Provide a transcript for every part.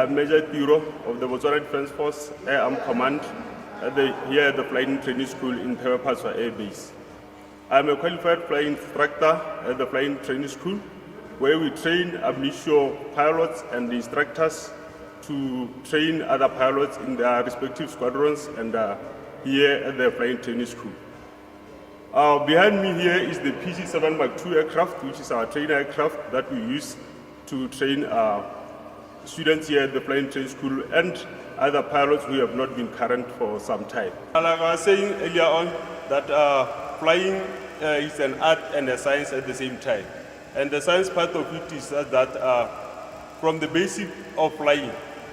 I'm Major Tiro of the Botswana Defence Force Air Arm Command here at the Flying Training School in Botswana Air Base. I'm a qualified flying instructor at the Flying Training School, where we train ambitious pilots and instructors to train other pilots in their respective squadrons and here at the Flying Training School. Behind me here is the PC-7 Mark II aircraft, which is our trainer aircraft that we use to train students here at the Flying Training School and other pilots who have not been current for some time. Like I was saying earlier on, that flying is an art and a science at the same time. And the science part of it is that from the basic of flying,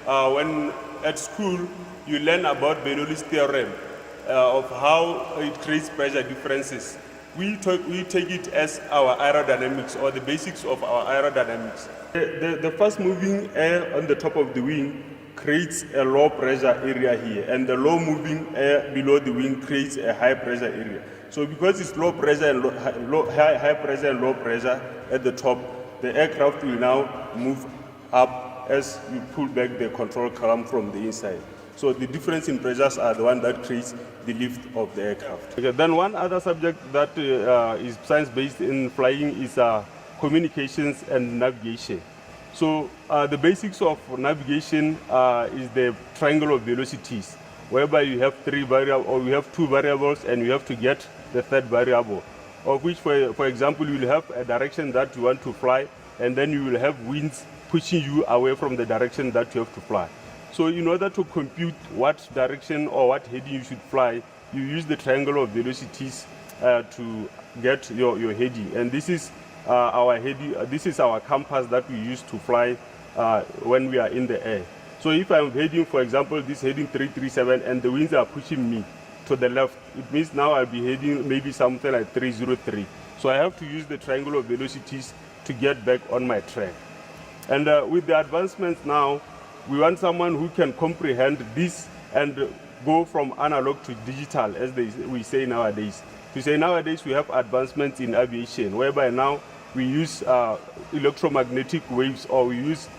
when at school you learn about Bernoulli's theorem of how it creates pressure differences. We take it as our aerodynamics, or the basics of our aerodynamics. The fast moving air on the top of the wing creates a low pressure area here, and the low moving air below the wing creates a high pressure area. So because it's low pressure and high pressure and low pressure at the top, the aircraft will now move up as you pull back the control column from the inside. So the difference in pressures are the one that creates the lift of the aircraft. Okay, then one other subject that is science-based in flying is communications and navigation. So the basics of navigation is the triangle of velocities, whereby you have two variables and you have to get the third variable, of which, for example, you will have a direction that you want to fly, and then you will have winds pushing you away from the direction that you have to fly. So in order to compute what direction or what heading you should fly, you use the triangle of velocities to get your heading. And this is our heading. This is our compass that we use to fly when we are in the air. So if I'm heading, for example, this heading 337, and the winds are pushing me to the left, it means now I'll be heading maybe something like 303. So I have to use the triangle of velocities to get back on my track. And with the advancements now, we want someone who can comprehend this and go from analog to digital, as we say nowadays. To say nowadays we have advancements in aviation, whereby now we use electromagnetic waves, or we use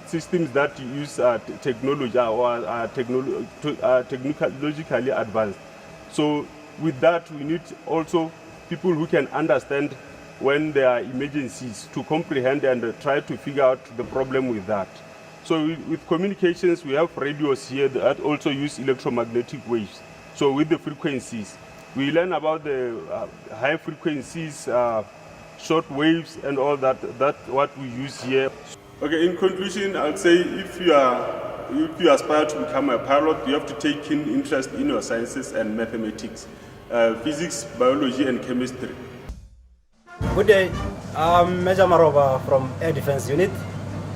systems that use technology or technologically advanced. So with that, we need also people who can understand when there are emergencies, to comprehend and try to figure out the problem with that. So with communications, we have radios here that also use electromagnetic waves. So with the frequencies, we learn about the high frequencies, short waves, and all that. That's what we use here. Okay, in conclusion, I'll say if you aspire to become a pilot, you have to take keen interest in your sciences and mathematics, physics, biology, and chemistry. Good day, I'm Major Maroba from Air Defense Unit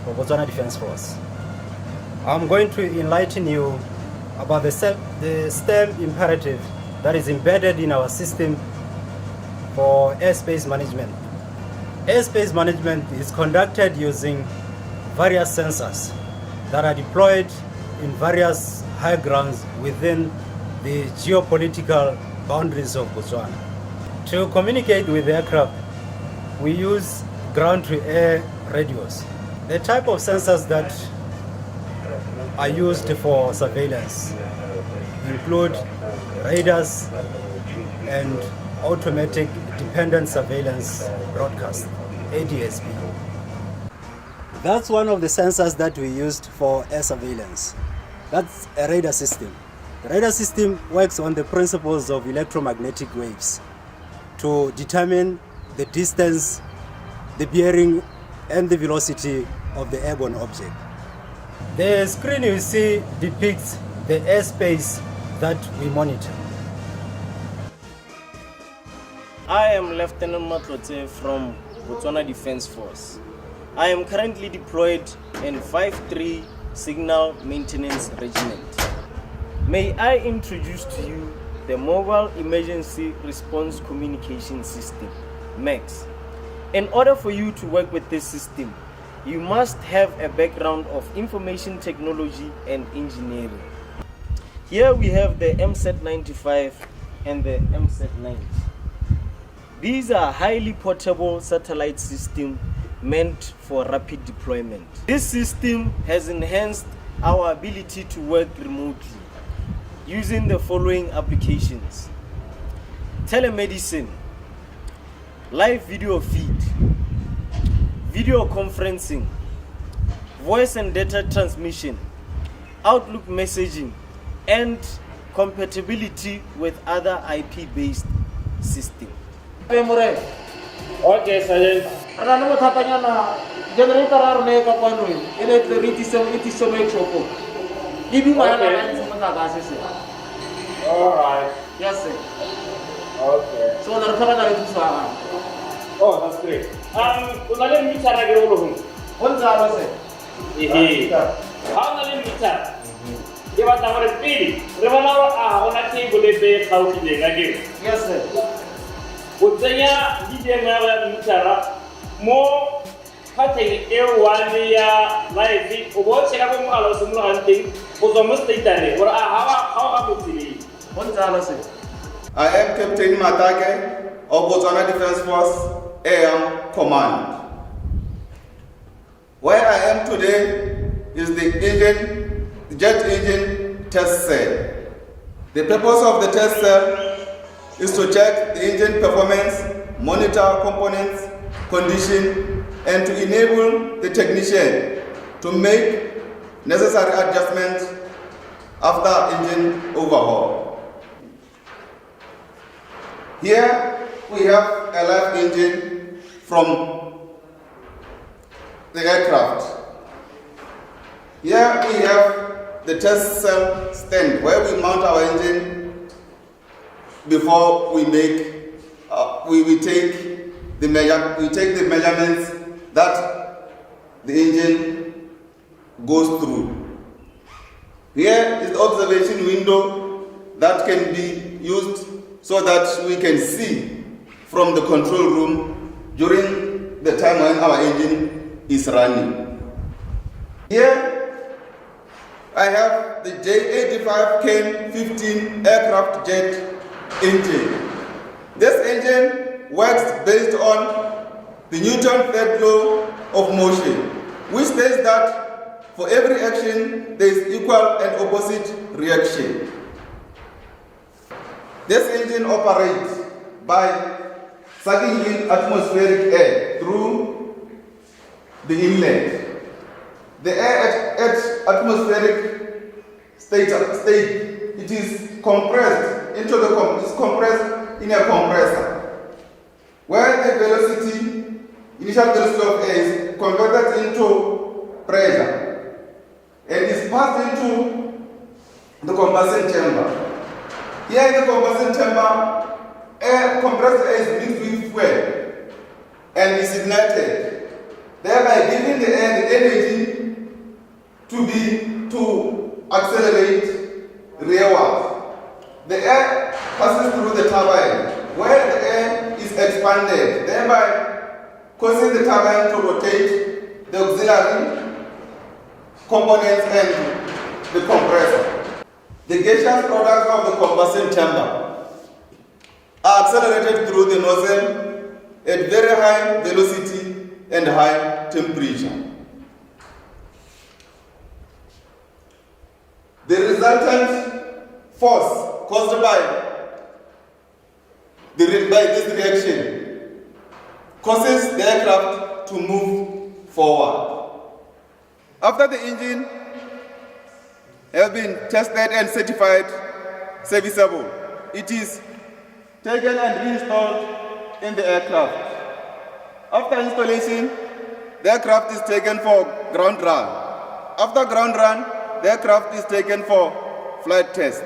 for Botswana Defense Force. I'm going to enlighten you about the STEM imperative that is embedded in our system for airspace management. Airspace management is conducted using various sensors that are deployed in various high grounds within the geopolitical boundaries of Botswana. To communicate with aircraft, we use ground-to-air radios. The type of sensors that are used for surveillance include radars and automatic dependent surveillance broadcast, ADSB. That's one of the sensors that we used for air surveillance. That's a radar system. The radar system works on the principles of electromagnetic waves to determine the distance, the bearing, and the velocity of the airborne object. The screen you see depicts the airspace that we monitor. I am Lieutenant Matlote from Botswana Defense Force. I am currently deployed in 5-3 Signal Maintenance Regiment. May I introduce to you the Mobile Emergency Response Communication System, MEX. In order for you to work with this system, you must have a background of information technology and engineering. Here we have the MSAT-95 and the MSAT-90. These are highly portable satellite systems meant for rapid deployment. This system has enhanced our ability to work remotely using the following applications: telemedicine, live video feed, video conferencing, voice and data transmission, Outlook messaging, and compatibility with other IP-based systems. Okay, Sergeant. Ana mo tatanya na generator arne ka panu ile iti so make chopo. Ibi ma na Okay. na sama ka asese. Alright. Yes sir. Okay. So na kara na itu sa. Oh, that's great. Unalem bicara ke ulung. On za se. How unalem bicara? Dia bata mare pili. Rewana ona ti gole be khauti de ngage. Yes sir. Utanya jide ngara bicara mo hata wani ya live obo chera ko ngalo sumlo anting ozo musta itare ora hawa mutili. On za se. I am Captain Matake of Botswana Defence Force AM Command. Where I am today is the jet engine test cell. The purpose of the test cell is to check the engine performance, monitor components, condition, and to enable the technician to make necessary adjustments after engine overhaul. Here we have a live engine from the aircraft. Here we have the test cell stand where we mount our engine before we make we take the measurements that the engine goes through. Here is the observation window that can be used so that we can see from the control room during the time when our engine is running. Here I have the J85 Ken 15 aircraft jet engine. This engine works based on the Newton's third law of motion, which says that for every action there is equal and opposite reaction. This engine operates by sucking in atmospheric air through the inlet. The air at atmospheric state it is compressed compressed in a compressor, where the initial velocity of air is converted into pressure and is passed into the combustion chamber. Here in the combustion chamber, compressed air is mixed with fuel and is ignited, thereby giving the air the energy to accelerate rearward. The air passes through the turbine, where the air is expanded, thereby causing the turbine to rotate the auxiliary components and the compressor. The gaseous products of the combustion chamber are accelerated through the nozzle at very high velocity and high temperature. The resultant force caused by this reaction causes the aircraft to move forward. After the engine has been tested and certified serviceable, it is taken and reinstalled in the aircraft. After installation, the aircraft is taken for ground run. After ground run, the aircraft is taken for flight test.